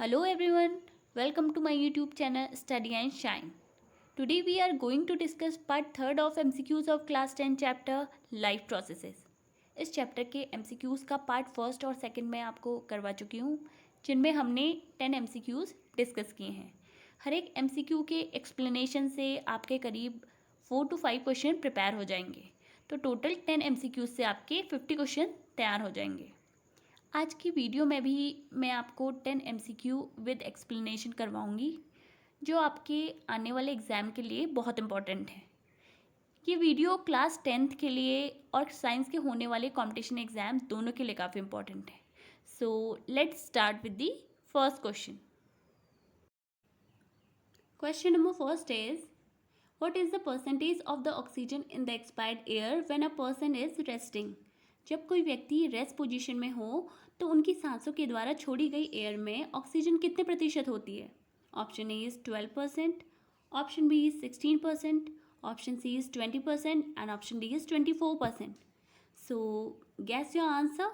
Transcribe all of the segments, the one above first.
Hello everyone, welcome to my YouTube channel Study and Shine. Today we are going to discuss part third of MCQs of class 10 chapter Life Processes. इस chapter के MCQs का part first और second में आपको करवा चुकी हूँ, जिनमें हमने 10 MCQs डिस्कस किए हैं. हर एक MCQ के एक्सप्लेनेशन से आपके करीब 4 to 5 क्वेश्चन प्रिपेयर हो जाएंगे. तो टोटल 10 MCQs से आपके 50 क्वेश्चन तैयार हो जाएंगे. आज की वीडियो में भी मैं आपको 10 MCQ विद एक्सप्लेनेशन करवाऊंगी, जो आपके आने वाले एग्ज़ाम के लिए बहुत इम्पॉर्टेंट है. ये वीडियो क्लास 10th के लिए और साइंस के होने वाले कंपटीशन एग्ज़ाम्स दोनों के लिए काफ़ी इम्पॉर्टेंट है. So let's start with the first question. Question number first is what is the percentage of the oxygen in the expired air when a person is resting. जब कोई व्यक्ति रेस्ट पोजीशन में हो तो उनकी सांसों के द्वारा छोड़ी गई एयर में ऑक्सीजन कितने प्रतिशत होती है. Option A is 12%, option B is 16%, option C is 20% and option D is 24%. So guess your answer.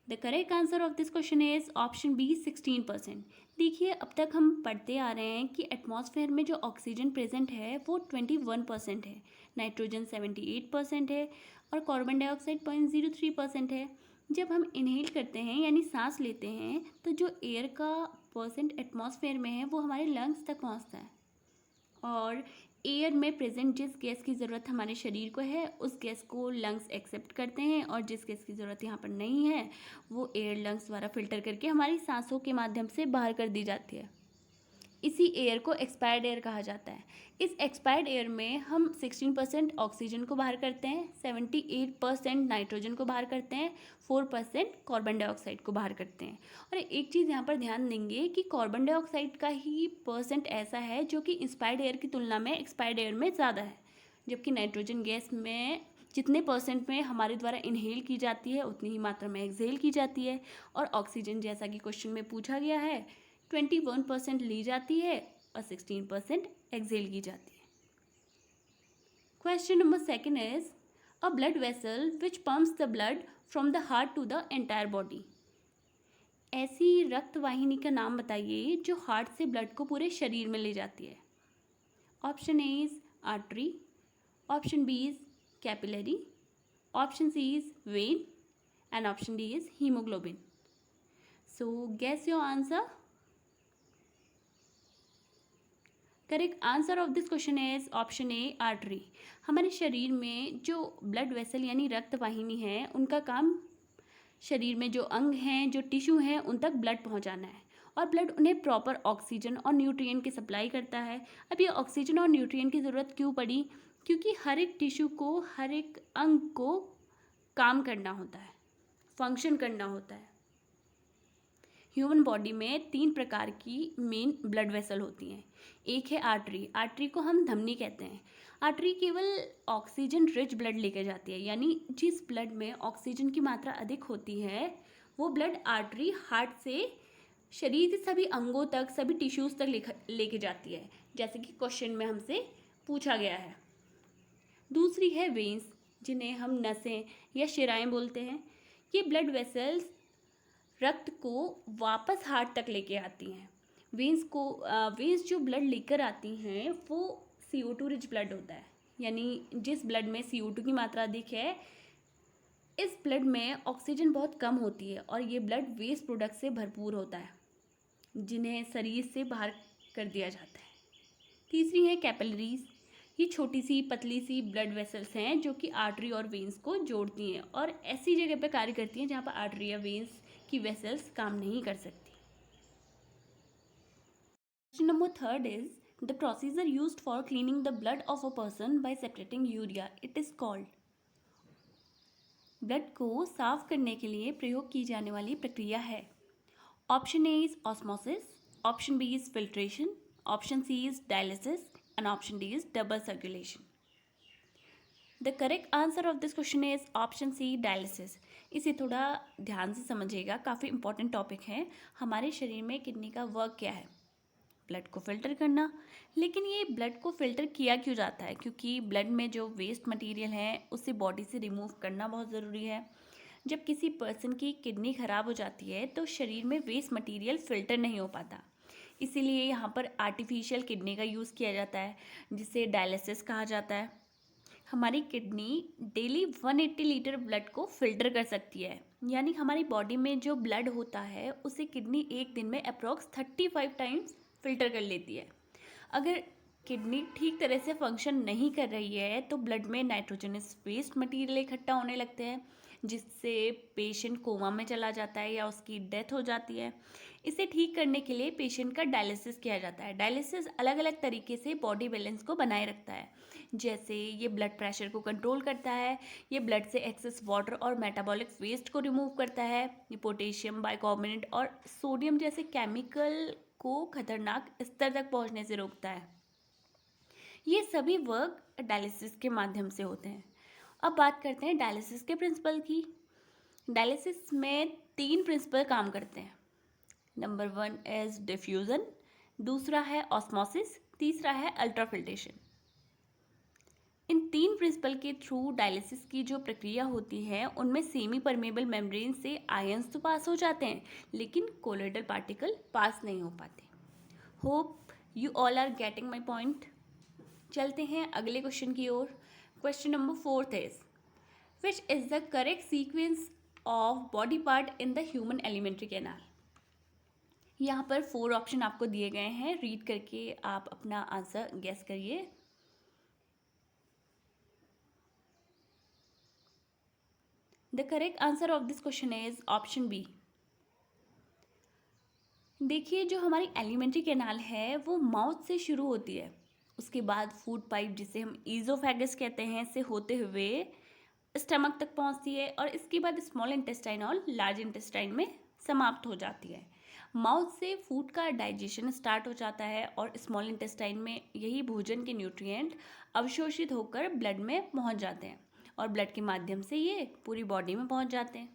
The correct answer of this question is option B 16%. देखिए, अब तक हम पढ़ते आ रहे हैं कि एटमॉस्फेयर में जो ऑक्सीजन प्रेजेंट है वो 21% है, नाइट्रोजन 78% है और कार्बन डाइऑक्साइड 0.03% है. जब हम इनहेल करते हैं यानी सांस लेते हैं तो जो एयर का परसेंट एटमॉस्फेयर में है वो हमारे लंग्स तक पहुंचता है. और एयर में प्रेजेंट जिस गैस की ज़रूरत हमारे शरीर को है उस गैस को लंग्स एक्सेप्ट करते हैं, और जिस गैस की ज़रूरत यहाँ पर नहीं है वो एयर लंग्स द्वारा फिल्टर करके हमारी सांसों के माध्यम से बाहर कर दी जाती है. इसी एयर को एक्सपायर्ड एयर कहा जाता है. इस एक्सपायर्ड एयर में हम 16% ऑक्सीजन को बाहर करते हैं, 78% नाइट्रोजन को बाहर करते हैं, 4% कार्बन डाइऑक्साइड को बाहर करते हैं. और एक चीज़ यहाँ पर ध्यान देंगे कि कार्बन डाइऑक्साइड का ही परसेंट ऐसा है जो कि इंस्पायर्ड एयर की तुलना में एक्सपायर्ड एयर में ज़्यादा है, जबकि नाइट्रोजन गैस में जितने परसेंट में हमारे द्वारा इनहेल की जाती है उतनी ही मात्रा में एक्सहेल की जाती है. और ऑक्सीजन, जैसा कि क्वेश्चन में पूछा गया है, 21% ली जाती है और 16% एक्सहेल की जाती है. Question number second is a blood vessel which pumps the blood from the heart to the entire body. ऐसी रक्त वाहिनी का नाम बताइए जो हार्ट से ब्लड को पूरे शरीर में ले जाती है. Option A is artery, option B is capillary, option C is vein and option D is haemoglobin. So guess your answer. Correct answer of this question is option A artery. हमारे शरीर में जो ब्लड वेसल यानी रक्त वाहिनी है उनका काम शरीर में जो अंग हैं, जो टिश्यू हैं, उन तक ब्लड पहुंचाना है, और ब्लड उन्हें प्रॉपर ऑक्सीजन और न्यूट्रिएंट की सप्लाई करता है. अब ये ऑक्सीजन और न्यूट्रिएंट की ज़रूरत क्यों पड़ी? क्योंकि हर एक टिश्यू को, हर एक अंग को काम करना होता है, फंक्शन करना होता है. ह्यूमन बॉडी में 3 प्रकार की मेन ब्लड वेसल होती हैं. एक है आर्टरी. आर्टरी को हम धमनी कहते हैं. आर्टरी केवल ऑक्सीजन रिच ब्लड लेकर जाती है, यानी जिस ब्लड में ऑक्सीजन की मात्रा अधिक होती है वो ब्लड आर्टरी हार्ट से शरीर के सभी अंगों तक, सभी टिश्यूज़ तक लेके जाती है, जैसे कि क्वेश्चन में हमसे पूछा गया है. दूसरी है वेन्स, जिन्हें हम नसें या शिराएँ बोलते हैं. ये ब्लड वेसल्स रक्त को वापस हार्ट तक लेके आती हैं. वेन्स जो ब्लड लेकर आती हैं वो CO2 रिच ब्लड होता है, यानी जिस ब्लड में CO2 की मात्रा अधिक है, इस ब्लड में ऑक्सीजन बहुत कम होती है, और ये ब्लड वेस्ट प्रोडक्ट से भरपूर होता है जिन्हें शरीर से बाहर कर दिया जाता है. तीसरी है कैपिलरीज. ये छोटी सी पतली सी ब्लड वेसल्स हैं जो कि आर्टरी और वेन्स को जोड़ती हैं, और ऐसी जगह पर कार्य करती हैं जहाँ पर आर्टरी या वेन्स की वेसल्स काम नहीं कर सकती. Question number third is the procedure used for cleaning the blood of a person by separating urea, it is called. Blood को साफ करने के लिए प्रयोग की जाने वाली प्रक्रिया है. Option A is osmosis, option B is filtration, option C is dialysis and option D is double circulation. The correct answer of this question is option C dialysis. इसे थोड़ा ध्यान से समझिएगा, काफ़ी इंपॉर्टेंट टॉपिक है. हमारे शरीर में किडनी का वर्क क्या है? ब्लड को फिल्टर करना. लेकिन ये ब्लड को फिल्टर किया क्यों जाता है? क्योंकि ब्लड में जो वेस्ट मटेरियल है उसे बॉडी से रिमूव करना बहुत ज़रूरी है. जब किसी पर्सन की किडनी ख़राब हो जाती है तो शरीर में वेस्ट मटेरियल फिल्टर नहीं हो पाता, इसीलिए यहाँ पर आर्टिफिशियल किडनी का यूज़ किया जाता है, जिसे डायलिसिस कहा जाता है। हमारी किडनी डेली 180 लीटर ब्लड को फिल्टर कर सकती है, यानी हमारी बॉडी में जो ब्लड होता है उसे किडनी एक दिन में अप्रॉक्स 35 टाइम्स फिल्टर कर लेती है। अगर किडनी ठीक तरह से फंक्शन नहीं कर रही है तो ब्लड में नाइट्रोजनस वेस्ट मटेरियल इकट्ठा होने लगते हैं, जिससे पेशेंट कोमा में चला जाता है या उसकी डेथ हो जाती है। इसे ठीक करने के लिए पेशेंट का डायलिसिस किया जाता है। डायलिसिस अलग अलग तरीके से बॉडी बैलेंस को बनाए रखता है, जैसे ये ब्लड प्रेशर को कंट्रोल करता है, ये ब्लड से एक्सेस वाटर और मेटाबॉलिक वेस्ट को रिमूव करता है, ये पोटेशियम, बाइकार्बोनेट और सोडियम जैसे केमिकल को खतरनाक स्तर तक पहुंचने से रोकता है। ये सभी वर्क डायलिसिस के माध्यम से होते हैं। अब बात करते हैं डायलिसिस के प्रिंसिपल की। डायलिसिस में 3 प्रिंसिपल काम करते हैं। नंबर 1 इज डिफ्यूज़न, दूसरा है ऑस्मोसिस, तीसरा है अल्ट्राफिल्ट्रेशन। इन 3 प्रिंसिपल के थ्रू डायलिसिस की जो प्रक्रिया होती है उनमें सेमी परमेबल मेम्ब्रेन से आयंस तो पास हो जाते हैं, लेकिन कोलोइडल पार्टिकल पास नहीं हो पाते। Hope you all are getting my point. चलते हैं अगले क्वेश्चन की ओर। Question number 4 is which is the correct sequence of body part in the human alimentary canal. यहाँ पर 4 ऑप्शन आपको दिए गए हैं, रीड करके आप अपना आंसर गेस करिए। The correct answer of this question is option B. देखिए, जो हमारी एलिमेंट्री कैनाल है वो माउथ से शुरू होती है, उसके बाद फूड पाइप जिसे हम ईजोफेगस कहते हैं से होते हुए स्टमक तक पहुंचती है और इसके बाद स्मॉल इंटेस्टाइन और लार्ज इंटेस्टाइन में समाप्त हो जाती है। माउथ से फूड का डाइजेशन स्टार्ट हो जाता है और स्मॉल इंटेस्टाइन में यही भोजन के न्यूट्रिएंट अवशोषित होकर ब्लड में पहुंच जाते हैं और ब्लड के माध्यम से ये पूरी बॉडी में पहुंच जाते हैं।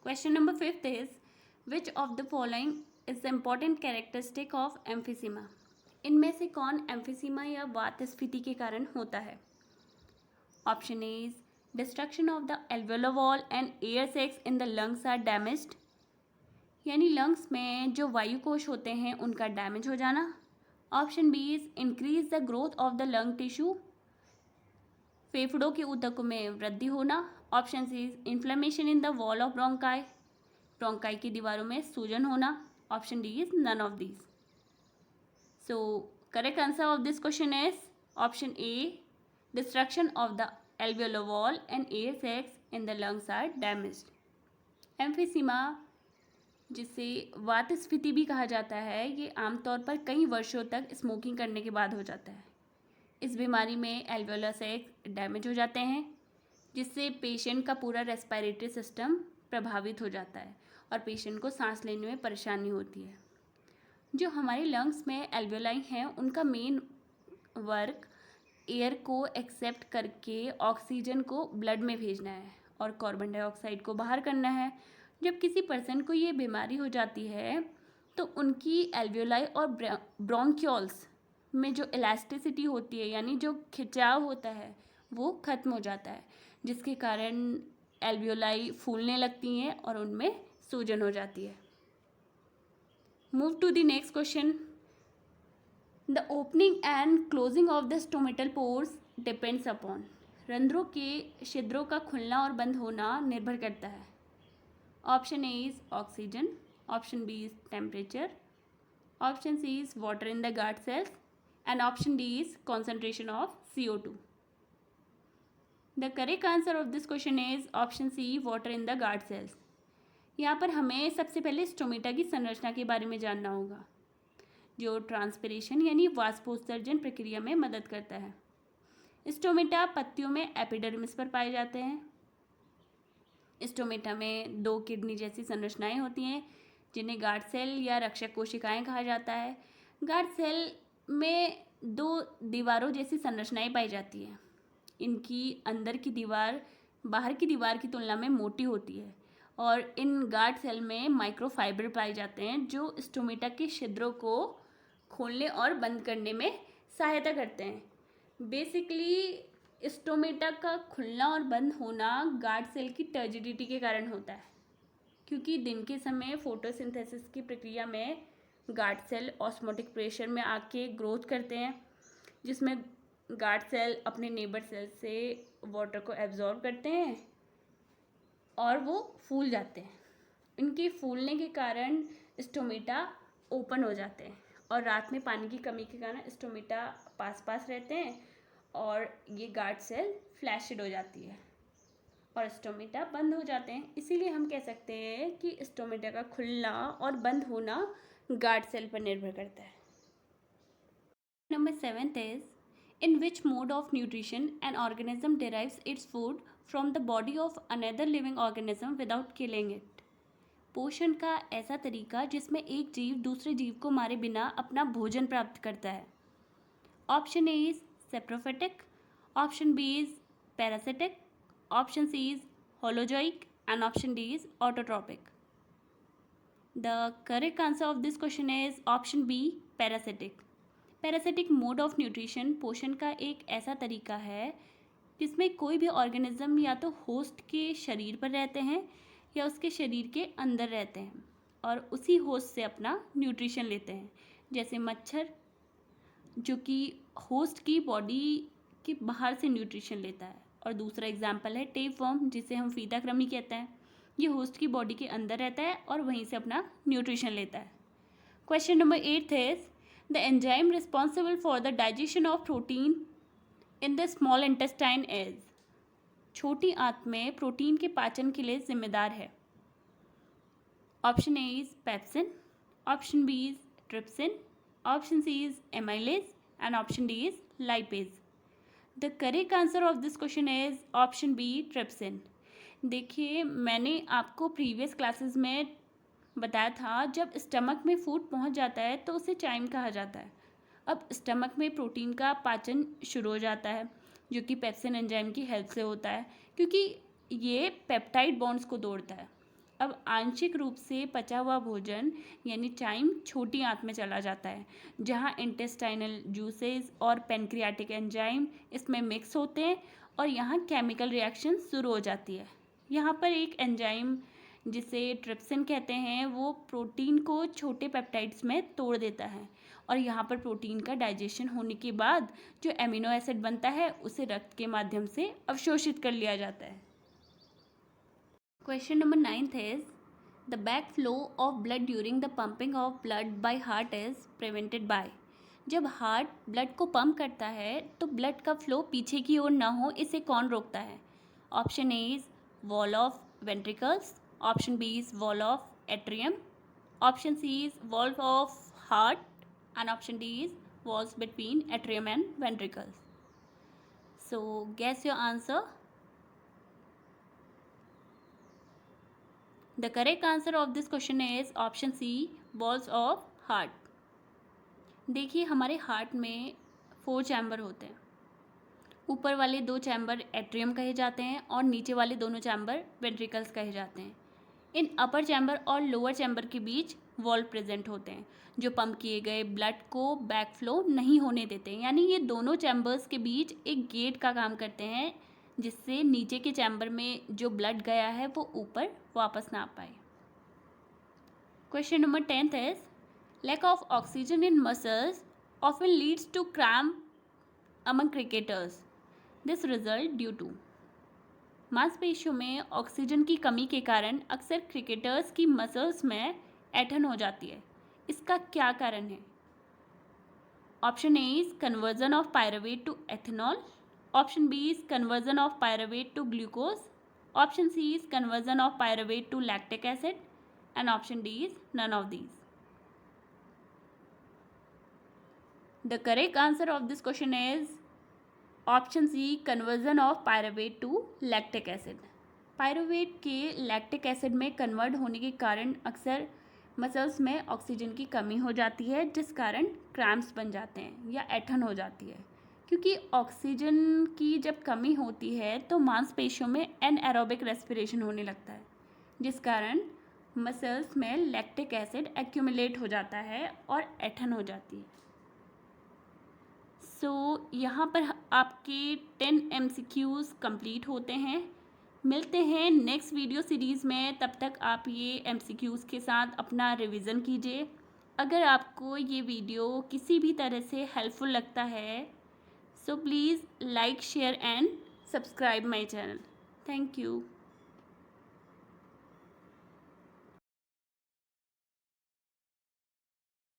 Question number 5 is which of the following is the important characteristic of emphysema. इनमें से कौन एम्फिसीमा या वात स्फीति के कारण होता है। Option A is destruction of the alveolar wall and air sacs in the lungs are damaged, यानी लंग्स में जो वायु कोश होते हैं उनका डैमेज हो जाना। Option B is increase the growth of the lung tissue, फेफड़ों के ऊतकों में वृद्धि होना। Option C is inflammation in the wall of bronchi, bronchi की दीवारों में सूजन होना। Option D is none of these. So correct answer of this question is option A, destruction of the alveolar wall and air sacs in the lungs are damaged. Emphysema, जिसे वात स्फीति भी कहा जाता है, ये आमतौर पर कई वर्षों तक स्मोकिंग करने के बाद हो जाता है। इस बीमारी में एल्वेओलर सैक्स डैमेज हो जाते हैं, जिससे पेशेंट का पूरा रेस्पिरेटरी सिस्टम प्रभावित हो जाता है और पेशेंट को सांस लेने में परेशानी होती है। जो हमारे लंग्स में एल्वेओलाई हैं उनका मेन वर्क एयर को एक्सेप्ट करके ऑक्सीजन को ब्लड में भेजना है और कार्बन डाइऑक्साइड को बाहर करना है। जब किसी पर्सन को ये बीमारी हो जाती है तो उनकी एल्वेओलाई और ब्रोंक्यूल्स में जो इलास्टिसिटी होती है, यानी जो खिंचाव होता है, वो ख़त्म हो जाता है, जिसके कारण एल्वेओलाई फूलने लगती हैं और उनमें सूजन हो जाती है। Move to the next question. The opening and closing of the stomatal pores depends upon. रंध्रों के छिद्रों का खुलना और बंद होना निर्भर करता है। Option A is oxygen, option B is temperature, option C is water in the guard cells and option D is concentration of CO2। The correct answer of this question is option C, water in the guard cells. यहाँ पर हमें सबसे पहले stomata की संरचना के बारे में जानना होगा, जो ट्रांसपिरेशन यानी वाष्पोत्सर्जन प्रक्रिया में मदद करता है। स्टोमेटा पत्तियों में एपिडर्मिस पर पाए जाते हैं। स्टोमेटा में 2 किडनी जैसी संरचनाएं होती हैं, जिन्हें गार्ड सेल या रक्षक कोशिकाएं कहा जाता है। गार्ड सेल में 2 दीवारों जैसी संरचनाएं पाई जाती हैं। इनकी अंदर की दीवार बाहर की दीवार की तुलना में मोटी होती है और इन गार्ड सेल में माइक्रोफाइबर पाए जाते हैं, जो स्टोमेटा के छिद्रों को खोलने और बंद करने में सहायता करते हैं। बेसिकली स्टोमेटा का खुलना और बंद होना गार्ड सेल की टर्जिडिटी के कारण होता है, क्योंकि दिन के समय फोटोसिंथेसिस की प्रक्रिया में गार्ड सेल ऑस्मोटिक प्रेशर में आके ग्रोथ करते हैं, जिसमें गार्ड सेल अपने नेबर सेल से वाटर को एब्जॉर्ब करते हैं और वो फूल जाते हैं। इनके फूलने के कारण स्टोमेटा ओपन हो जाते हैं और रात में पानी की कमी के कारण स्टोमेटा पास पास रहते हैं और ये गार्ड सेल फ्लैशिड हो जाती है और स्टोमेटा बंद हो जाते हैं। इसीलिए हम कह सकते हैं कि स्टोमेटा का खुलना और बंद होना गार्ड सेल पर निर्भर करता है। Number 7 is in which mode of nutrition an organism derives its food from the body of another living organism without killing it। पोषण का ऐसा तरीका जिसमें एक जीव दूसरे जीव को मारे बिना अपना भोजन प्राप्त करता है। Option A is saprophytic, option B is parasitic, option C is holozoic and option D is autotrophic. The correct answer of this question is option B, parasitic. Parasitic mode of nutrition पोषण का एक ऐसा तरीका है जिसमें कोई भी organism या तो होस्ट के शरीर पर रहते हैं या उसके शरीर के अंदर रहते हैं और उसी होस्ट से अपना न्यूट्रिशन लेते हैं। जैसे मच्छर जो कि होस्ट की बॉडी के बाहर से न्यूट्रिशन लेता है, और दूसरा एग्जाम्पल है टेपवर्म जिसे हम फीता कृमि कहते हैं। ये होस्ट की बॉडी के अंदर रहता है और वहीं से अपना न्यूट्रिशन लेता है। Question number 8 is the enzyme responsible for the digestion of protein in the small intestine is। छोटी आंत में प्रोटीन के पाचन के लिए जिम्मेदार है। Option A is pepsin, option B is trypsin, option C is amylase and option D is lipase. The correct answer of this question is option B, trypsin. देखिए, मैंने आपको प्रीवियस क्लासेस में बताया था जब स्टमक में फूड पहुंच जाता है तो उसे चाइम कहा जाता है। अब स्टमक में प्रोटीन का पाचन शुरू हो जाता है जो कि पेप्सिन एंजाइम की हेल्प से होता है, क्योंकि ये पेप्टाइड बॉन्ड्स को तोड़ता है। अब आंशिक रूप से पचा हुआ भोजन यानी चाइम छोटी आंत में चला जाता है जहां इंटेस्टाइनल जूसेस और पेनक्रियाटिक एंजाइम इसमें मिक्स होते हैं और यहाँ केमिकल रिएक्शन शुरू हो जाती है। यहाँ पर एक एंजाइम जिसे ट्रिप्सिन कहते हैं वो प्रोटीन को छोटे पेप्टाइड्स में तोड़ देता है और यहाँ पर प्रोटीन का डाइजेशन होने के बाद जो एमिनो एसिड बनता है उसे रक्त के माध्यम से अवशोषित कर लिया जाता है। Question number 9 is the back flow of blood during the pumping of blood by heart is prevented by. जब हार्ट ब्लड को पंप करता है तो ब्लड का फ्लो पीछे की ओर ना हो, इसे कौन रोकता है? Option A is wall of ventricles, option B is wall of atrium, option C is wall of heart and option D is walls between atrium and ventricles. So guess your answer. The correct answer of this question is option C, walls of heart. देखिए, हमारे heart में 4 chamber होते हैं। ऊपर वाले 2 chamber atrium कहे जाते हैं और नीचे वाले दोनों चैम्बर वेंट्रिकल्स कहे जाते हैं। इन अपर चैम्बर और लोअर चैम्बर के बीच वॉल प्रेजेंट होते हैं जो पंप किए गए ब्लड को बैक फ्लो नहीं होने देते हैं। यानी ये दोनों चैम्बर्स के बीच एक गेट का काम करते हैं जिससे नीचे के चैम्बर में जो ब्लड गया है वो ऊपर वापस ना आ पाए। Question number 10 is lack of oxygen in muscles often leads to cramp among cricketers, this result due to. मांसपेशियों में ऑक्सीजन की कमी के कारण अक्सर क्रिकेटर्स की मसल्स में ऐंठन हो जाती है। इसका क्या कारण है? Option A is conversion of pyruvate to ethanol, option B is conversion of pyruvate to glucose, option C is conversion of pyruvate to lactic acid and option D is none of these. The correct answer of this question is option C, conversion of pyruvate to lactic acid. Pyruvate के lactic acid में convert होने के कारण अक्सर muscles में oxygen की कमी हो जाती है जिस कारण क्रैम्प्स बन जाते हैं या ऐंठन हो जाती है। क्योंकि ऑक्सीजन की जब कमी होती है तो मांसपेशियों में एनएरोबिक रेस्पिरेशन होने लगता है जिस कारण मसल्स में लैक्टिक एसिड एक्यूमुलेट हो जाता है और ऐंठन हो जाती है। यहाँ पर आपके 10 MCQs कंप्लीट होते हैं। मिलते हैं नेक्स्ट वीडियो सीरीज़ में, तब तक आप ये MCQs के साथ अपना रिवीजन कीजिए। अगर आपको ये वीडियो किसी भी तरह से हेल्पफुल लगता है so please like share and subscribe my channel. Thank you.